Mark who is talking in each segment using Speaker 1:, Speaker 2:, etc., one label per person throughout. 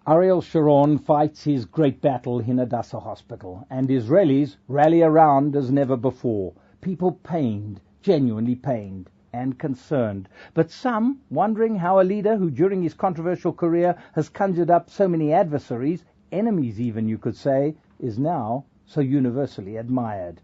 Speaker 1: Ariel Sharon fights his great battle in Hadassah Hospital, and Israelis rally around as never before. People pained, genuinely pained and concerned, but some wondering how a leader who during his controversial career has conjured up so many adversaries, enemies even you could say, is now so universally admired.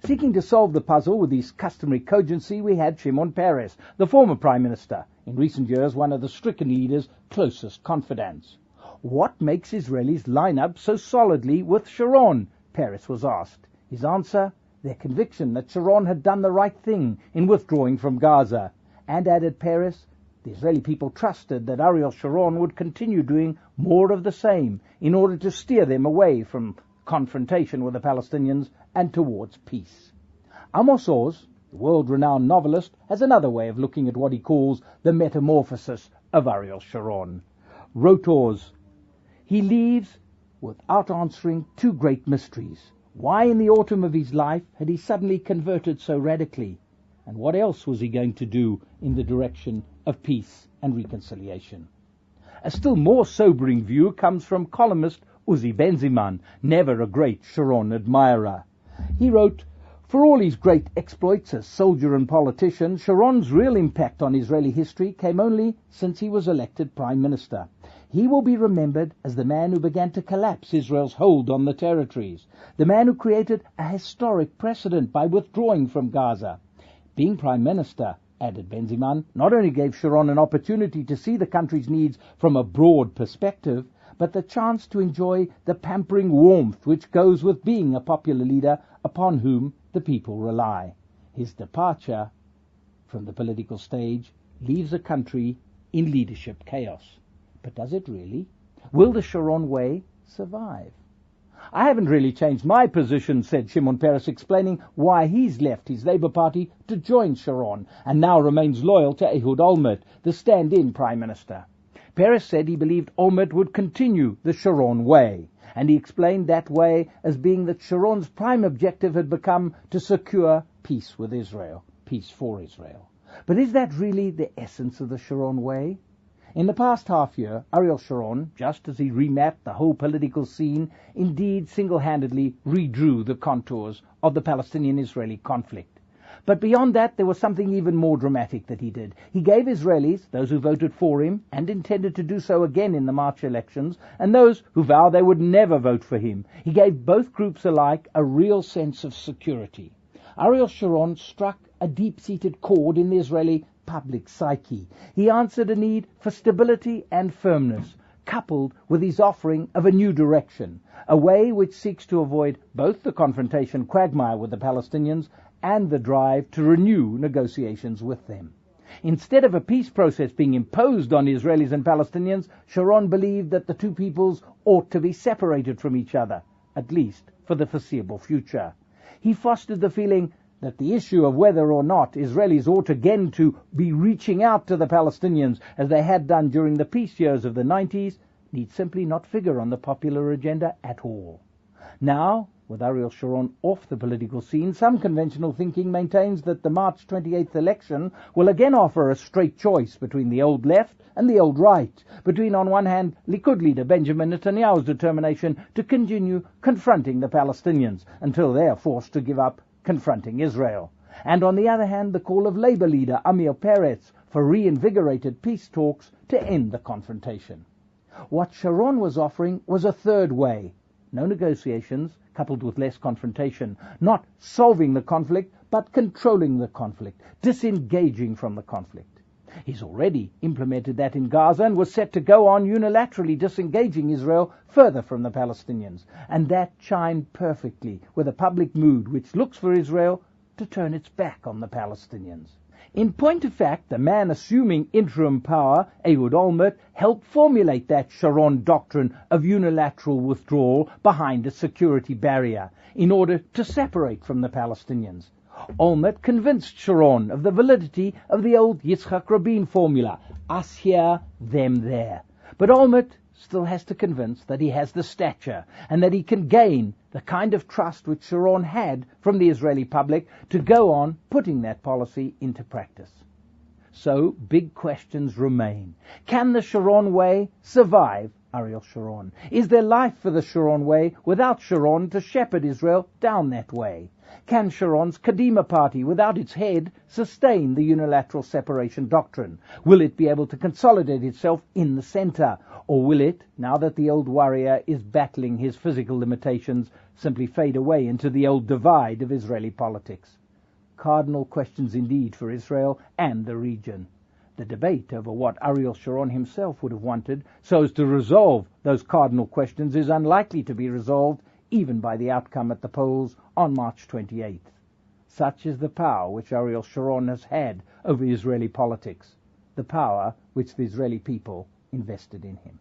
Speaker 1: Seeking to solve the puzzle with his customary cogency, we had Shimon Peres, the former Prime Minister, in recent years one of the stricken leader's closest confidants. What makes Israelis line up so solidly with Sharon? Peres was asked. His answer, their conviction that Sharon had done the right thing in withdrawing from Gaza. And, added Peres, the Israeli people trusted that Ariel Sharon would continue doing more of the same in order to steer them away from confrontation with the Palestinians and towards peace. Amos Oz, the world-renowned novelist, has another way of looking at what he calls the metamorphosis of Ariel Sharon. Wrote Oz, he leaves without answering two great mysteries. Why in the autumn of his life had he suddenly converted so radically? And what else was he going to do in the direction of peace and reconciliation? A still more sobering view comes from columnist Uzi Benziman, never a great Sharon admirer. He wrote, for all his great exploits as soldier and politician, Sharon's real impact on Israeli history came only since he was elected Prime Minister. He will be remembered as the man who began to collapse Israel's hold on the territories, the man who created a historic precedent by withdrawing from Gaza. Being Prime Minister, added Benziman, not only gave Sharon an opportunity to see the country's needs from a broad perspective, but the chance to enjoy the pampering warmth which goes with being a popular leader upon whom the people rely. His departure from the political stage leaves a country in leadership chaos. But does it really? Will the Sharon way survive? I haven't really changed my position, said Shimon Peres, explaining why he's left his Labour Party to join Sharon and now remains loyal to Ehud Olmert, the stand-in Prime Minister. Peres said he believed Olmert would continue the Sharon way, and he explained that way as being that Sharon's prime objective had become to secure peace with Israel, peace for Israel. But is that really the essence of the Sharon way? In the past half-year, Ariel Sharon, just as he remapped the whole political scene, indeed single-handedly redrew the contours of the Palestinian-Israeli conflict. But beyond that, there was something even more dramatic that he did. He gave Israelis, those who voted for him and intended to do so again in the March elections, and those who vowed they would never vote for him, he gave both groups alike a real sense of security. Ariel Sharon struck a deep-seated chord in the Israeli public psyche. He answered a need for stability and firmness, coupled with his offering of a new direction, a way which seeks to avoid both the confrontation quagmire with the Palestinians and the drive to renew negotiations with them. Instead of a peace process being imposed on Israelis and Palestinians, Sharon believed that the two peoples ought to be separated from each other, at least for the foreseeable future. He fostered the feeling that the issue of whether or not Israelis ought again to be reaching out to the Palestinians as they had done during the peace years of the 90s need simply not figure on the popular agenda at all. Now, with Ariel Sharon off the political scene, some conventional thinking maintains that the March 28th election will again offer a straight choice between the old left and the old right, between, on one hand, Likud leader Benjamin Netanyahu's determination to continue confronting the Palestinians until they are forced to give up confronting Israel, and on the other hand, the call of Labour leader Amir Peretz for reinvigorated peace talks to end the confrontation. What Sharon was offering was a third way. No negotiations, coupled with less confrontation, not solving the conflict, but controlling the conflict, disengaging from the conflict. He's already implemented that in Gaza and was set to go on unilaterally disengaging Israel further from the Palestinians, and that chimed perfectly with a public mood which looks for Israel to turn its back on the Palestinians. In point of fact, the man assuming interim power, Ehud Olmert, helped formulate that Sharon doctrine of unilateral withdrawal behind a security barrier in order to separate from the Palestinians. Olmert convinced Sharon of the validity of the old Yitzhak Rabin formula, us here, them there. But Olmert still has to convince that he has the stature and that he can gain the kind of trust which Sharon had from the Israeli public to go on putting that policy into practice. So big questions remain. Can the Sharon way survive Ariel Sharon? Is there life for the Sharon way without Sharon to shepherd Israel down that way? Can Sharon's Kadima party, without its head, sustain the unilateral separation doctrine? Will it be able to consolidate itself in the centre? Or will it, now that the old warrior is battling his physical limitations, simply fade away into the old divide of Israeli politics? Cardinal questions indeed for Israel and the region. The debate over what Ariel Sharon himself would have wanted so as to resolve those cardinal questions is unlikely to be resolved even by the outcome at the polls on March 28th. Such is the power which Ariel Sharon has had over Israeli politics, the power which the Israeli people invested in him.